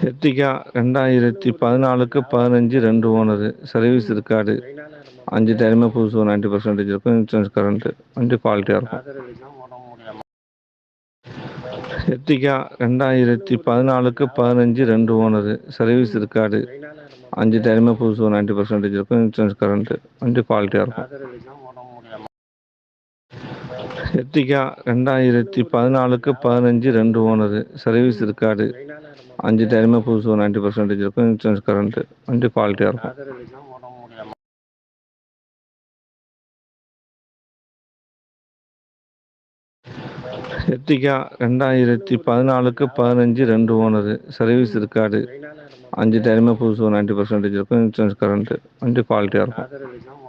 Ertiga 2014க்கு 15 2 owner. Service இருக்காது. 5 டயருமே புதுசு 90% இருக்கும். Insurance current. வண்டி குவாலிட்டியாக இருக்கும். Ertiga 2014க்கு 15 2 owner. சர்வீஸ் இருக்காது. 5 டயருமே புதுசு 90% இருக்கும். Insurance current. வண்டி குவாலிட்டியாக இருக்கும். Ertiga 2014க்கு 15 2 owner. சர்வீஸ் இருக்காது. 5 டயருமே புதுசு 90% இருக்கும். Insurance current. வண்டி குவாலிட்டியாக இருக்கும். Ertiga 2014க்கு 15 2 owner. சர்வீஸ் இருக்காது. 5 டயருமே புதுசு 90% இருக்கும். Insurance current. வண்டி குவாலிட்டியாக இருக்கும்.